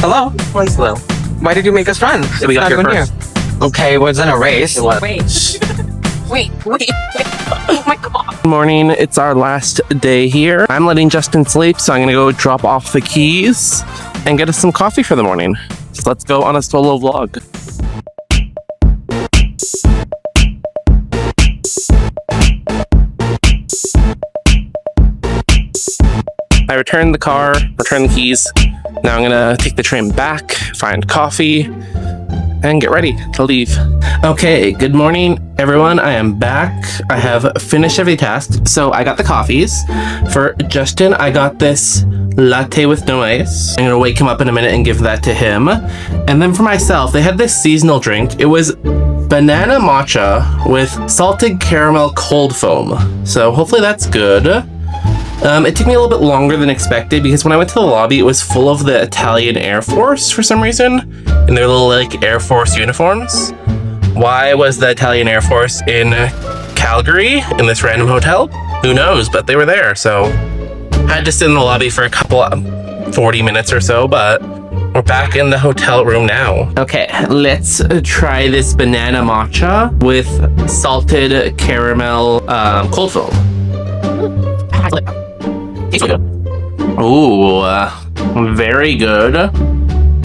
Hello? Hello. Why did you make us run? We got here first. Okay, it wasn't a race. It was. Wait. Oh my god. Good morning. It's our last day here. I'm letting Justin sleep, so I'm gonna go drop off the keys and get us some coffee for the morning. So let's go on a solo vlog. I returned the car, returned the keys. Now I'm gonna take the train back, find coffee, and get ready to leave. Okay, good morning, everyone. I am back. I have finished every task. So I got the coffees. For Justin, I got this latte with no ice. I'm gonna wake him up in a minute and give that to him. And then for myself, they had this seasonal drink. It was banana matcha with salted caramel cold foam. So hopefully that's good. It took me a little bit longer than expected because when I went to the lobby, it was full of the Italian Air Force for some reason in their little like Air Force uniforms. Why was the Italian Air Force in Calgary in this random hotel? Who knows, but they were there. So I had to sit in the lobby for a couple 40 minutes or so, but we're back in the hotel room now. Okay, let's try this banana matcha with salted caramel cold foam. Ooh, very good.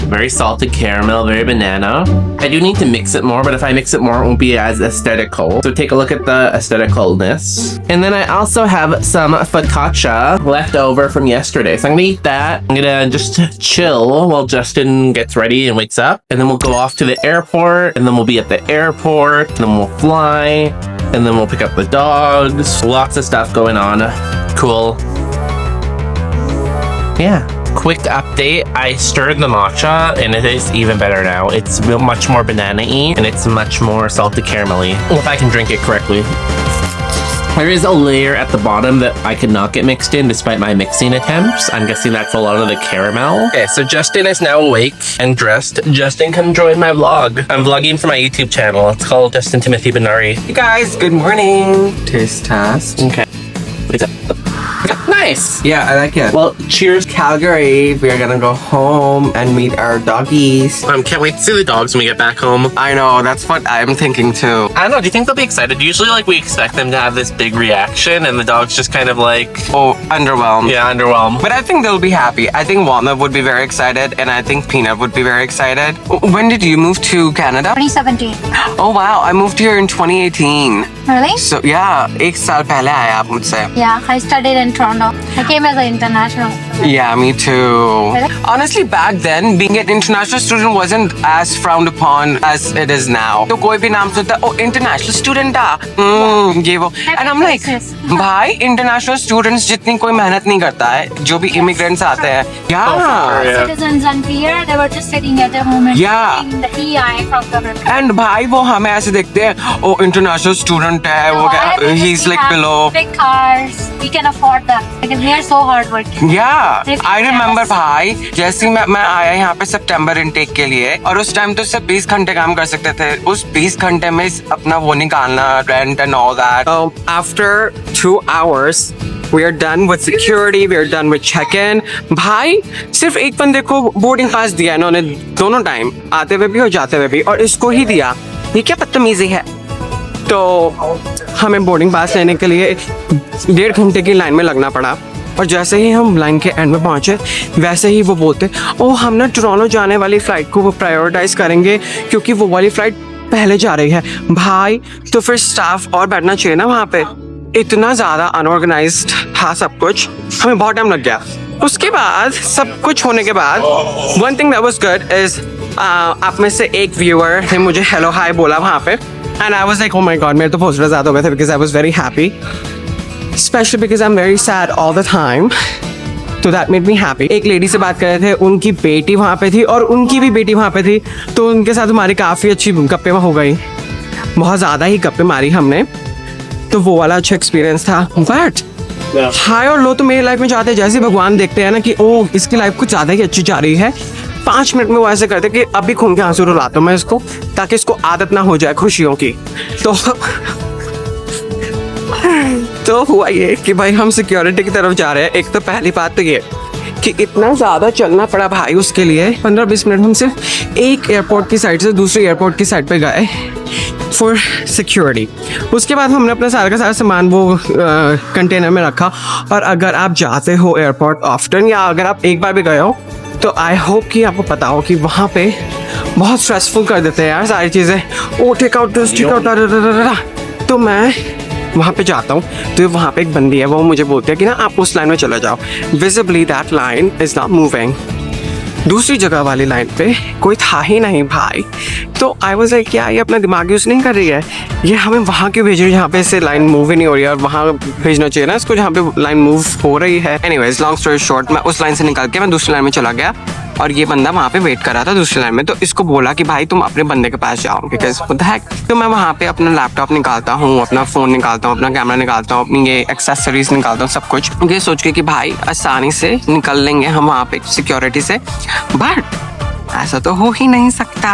Very salted caramel, very banana. I do need to mix it more, but if I mix it more, it won't be as aesthetical. So take a look at the aestheticalness. And then I also have some focaccia left over from yesterday. So I'm gonna eat that. I'm gonna just chill while Justin gets ready and wakes up. And then we'll go off to the airport, and then we'll be at the airport, and then we'll fly, and then we'll pick up the dogs. Lots of stuff going on. Cool. Yeah. Quick update, I stirred the matcha and it is even better now. It's much more banana-y and it's much more salted caramelly. If I can drink it correctly. There is a layer at the bottom that I could not get mixed in despite my mixing attempts. I'm guessing that's a lot of the caramel. Okay, so Justin is now awake and dressed. Justin, come join my vlog. I'm vlogging for my YouTube channel. It's called Justin Timothy Benari. Hey guys, good morning. Taste test. Okay. Nice. Yeah, I like it. Well, cheers Calgary. We are gonna go home and meet our doggies. Can't wait to see the dogs when we get back home. I know, that's what I'm thinking too. I don't know, do you think they'll be excited? Usually like we expect them to have this big reaction and the dog's just kind of like... Oh, underwhelmed. Yeah, underwhelmed. But I think they'll be happy. I think Walnut would be very excited and I think Peanut would be very excited. When did you move to Canada? 2017. Oh wow, I moved here in 2018. Really? So yeah, 1 साल पहले आया आप मुझसे. Yeah, I studied in Toronto. I came as an international. Yeah, me too. Really? Honestly, back then, being an international student wasn't as frowned upon as it is now. तो कोई भी नाम सुनता, oh, international student ये वो. And I'm like, भाई, international students जितनी कोई मेहनत नहीं करता है, जो भी immigrants आते हैं. Yeah. Citizens and here, they were just sitting at their moment. Yeah. Getting the EI from government. And भाई वो हमें ऐसे देखते हैं, oh, international student है, वो क्या, he's like below. Big cars, we can afford that. Because we are so hardworking. Yeah. I remember भाई, जैसे मैं आया यहाँ पे सितंबर इनटेक के लिए और उस टाइम तो सिर्फ 20 घंटे काम कर सकते थे. उस 20 घंटे में अपना वो निकालना, rent and all that. After 2 hours, we are done with security, we are done with check-in. भाई, सिर्फ एक बंदे को बोर्डिंग पास दिया इन्होंने दोनों टाइम, आते हुए भी और जाते हुए भी, और इसको ही दिया. ये क्या बदतमीजी है? तो हमें बोर्डिंग पास लेने के लिए 1.5 घंटे की लाइन में लगना पड़ा. और जैसे ही हम लाइन के एंड में पहुंचे वैसे ही वो बोलते, ओ हम ना टोरंटो जाने वाली फ़्लाइट को वो प्रायोरिटाइज करेंगे क्योंकि वो वाली फ़्लाइट पहले जा रही है. भाई तो फिर स्टाफ और बैठना चाहिए ना वहाँ पे. इतना ज़्यादा अनऑर्गेनाइज्ड था सब कुछ, हमें बहुत टाइम लग गया. उसके बाद सब कुछ होने के बाद one thing that was good is आप में से एक व्यूअर ने मुझे हेलो हाय बोला वहाँ पे. And I was like, oh my God, मेरे तो पोस्टर ज़्यादा हो गए थे because I was very happy. Especially because I'm very sad all the time. तो that made me happy. एक लेडी से बात कर रहे थे, उनकी बेटी वहाँ पे थी और उनकी भी बेटी वहाँ पे थी, तो उनके साथ हमारी काफ़ी अच्छी गप्पे हो गई. बहुत ज़्यादा ही गप्पे मारी हमने, तो वो वाला अच्छा एक्सपीरियंस था. बट हाई और लो तो मेरी लाइफ में जाते हैं, जैसे भगवान देखते हैं ना कि ओ इसकी लाइफ कुछ ज़्यादा ही अच्छी जा रही है, 5 मिनट में वो ऐसे करते कि अभी खून के आंसू रुलाता हूँ मैं इसको, ताकि इसको आदत ना हो जाए खुशियों की. तो हुआ ये कि भाई हम सिक्योरिटी की तरफ जा रहे हैं. एक तो पहली बात तो ये कि इतना ज़्यादा चलना पड़ा भाई उसके लिए। 15-20 मिनट हम सिर्फ एक एयरपोर्ट की साइड से दूसरी एयरपोर्ट की साइड पे गए फॉर सिक्योरिटी। उसके बाद हमने अपना सारा का सारा सामान वो कंटेनर में रखा। और अगर आप जाते हो एयरपोर्ट ऑफ्टन या अगर आप एक बार भी गए हो तो आई होप कि आपको पता हो कि वहाँ पे बहुत स्ट्रेसफुल कर देते हैं यार सारी चीज़ें। ओ टेक आउट तो मैं वहाँ पे जाता हूँ तो वहाँ पे एक बंदी है, वो मुझे बोलती है कि ना आप उस लाइन में चले जाओ। Visibly that line is not moving. दूसरी जगह वाली लाइन पे कोई था ही नहीं भाई। तो आई वाज लाइक क्या ये अपना दिमाग यूज़ नहीं कर रही है, ये हमें वहाँ क्यों भेज रही है जहाँ पे से लाइन मूव ही नहीं हो रही है, और वहाँ भेजना चाहिए ना इसको जहाँ पे लाइन मूव हो रही है। एनीवेज लॉन्ग स्टोरी शॉर्ट, मैं उस लाइन से निकल के मैं दूसरी लाइन में चला गया और ये बंदा वहाँ पे वेट कर रहा था दूसरी लाइन में। तो इसको बोला कि भाई तुम अपने बंदे के पास जाओ बिकॉज व्हाट द हेक। तो मैं वहाँ पे अपना लैपटॉप निकालता हूँ, अपना फ़ोन निकालता हूँ, अपना कैमरा निकालता हूँ, अपनी ये एक्सेसरीज निकालता हूँ, सब कुछ ये सोच के कि भाई आसानी से निकल लेंगे हम वहाँ पे सिक्योरिटी से। बट ऐसा तो हो ही नहीं सकता।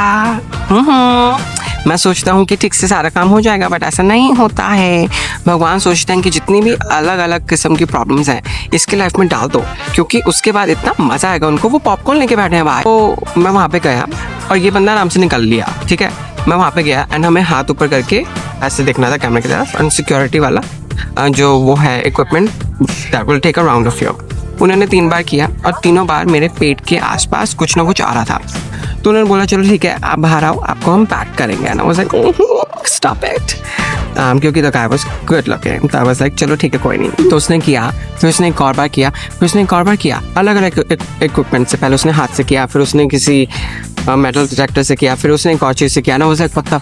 मैं सोचता हूँ कि ठीक से सारा काम हो जाएगा बट ऐसा नहीं होता है। भगवान सोचते हैं कि जितनी भी अलग अलग किस्म की प्रॉब्लम्स हैं इसके लाइफ में डाल दो, क्योंकि उसके बाद इतना मज़ा आएगा उनको। वो पॉपकॉर्न लेके बैठे हैं भाई। तो मैं वहाँ पे गया और ये बंदा आराम से निकल लिया, ठीक है। मैं वहाँ पे गया एंड हमें हाथ ऊपर करके ऐसे देखना था कैमरे की तरफ, एंड सिक्योरिटी वाला जो वो है equipment that will take a round of you, उन्होंने 3 बार किया और तीनों बार मेरे पेट के आसपास कुछ ना कुछ आ रहा था। तो उन्होंने बोला चलो ठीक है आप बाहर आओ, आपको हम पैक करेंगे। And I was like stop it, क्योंकि the guy was good looking. तो आई वाज लाइक चलो ठीक है कोई नहीं। तो उसने किया, फिर उसने एक और बार किया, फिर उसने एक और बार किया, अलग अलग इक्विपमेंट से। पहले उसने हाथ से किया, फिर उसने किसी मेटल डिटेक्टर से किया, फिर उसने एक और चीज़ से किया ना, वो एक पत्ता।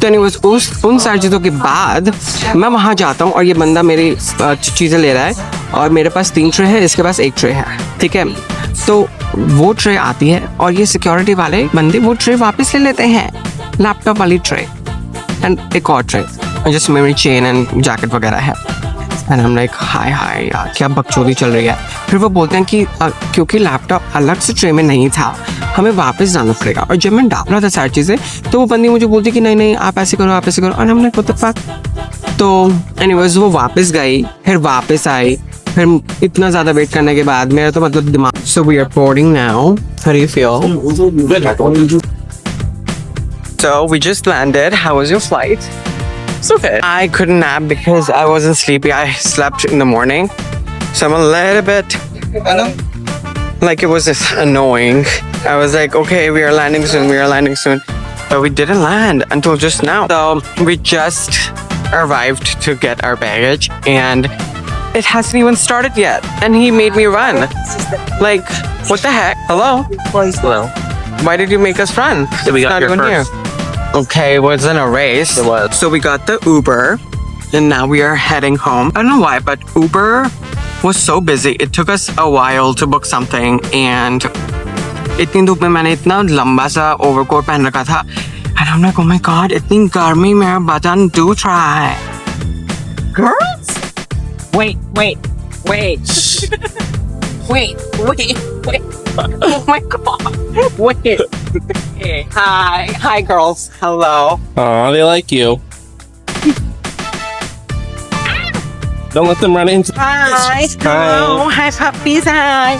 तो एनीवेज उन सारी चीज़ों के बाद मैं वहाँ जाता हूँ और ये बंदा मेरी चीज़ें ले रहा है और मेरे पास 3 ट्रे है, इसके पास 1 ट्रे है, ठीक है। तो वो ट्रे आती है और ये सिक्योरिटी वाले बंदे वो ट्रे वापस ले लेते हैं, लैपटॉप वाली ट्रे एंड एक और ट्रे जिसमें मेरी चेन एंड जैकेट वगैरह है। एंड हम लाइक हाय हाय यार क्या बकचोदी चल रही है। फिर वो बोलते हैं कि क्योंकि लैपटॉप अलग से ट्रे में नहीं था हमें वापस जाना पड़ेगा। और जब मैं डाल रहा था सारी चीज़ें तो वो बंदी मुझे बोलती कि नहीं नहीं आप ऐसे करो आप ऐसे करो, और हमने व्हाट द फक। तो एनीवेज वो वापस गई, फिर वापस आई, फिर इतना ज़्यादा वेट करने के बाद मेरा तो मतलब दिमाग। So we are boarding now, how do you feel? So we just landed. How was your flight? It's okay. I couldn't nap because I wasn't sleepy. I slept in the morning, so I'm a little bit like it was just annoying. I was like, okay, we are landing soon, we are landing soon, but we didn't land until just now. So we just arrived to get our baggage, and it hasn't even started yet, and he made me run. Like, what the heck? Hello? Hello. Why did you make us run? We got It's not here even first. here. Okay, it wasn't a race. It was. So we got the Uber, and now we are heading home. I don't know why, but Uber was so busy. It took us a while to book something, and इतनी धूप में मैंने इतना लंबा सा overcoat पहन रखा था, and I'm like, oh my god, इतनी गर्मी में button do try. Girls? Wait. Oh my god. Wait. Hi girls. Hello. Aw, they like you. Don't let them run into. Hi. Hello. Hi puppies. Hi.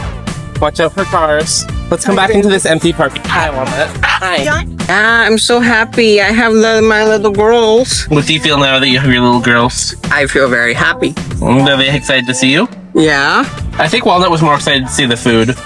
Watch out for cars. Let's come back into this empty parking. Hi, Wanda. Hi. Yeah, I'm so happy. I have my little girls. What do you feel now that you have your little girls? I feel very happy. Are they excited to see you? Yeah. I think Walnut was more excited to see the food.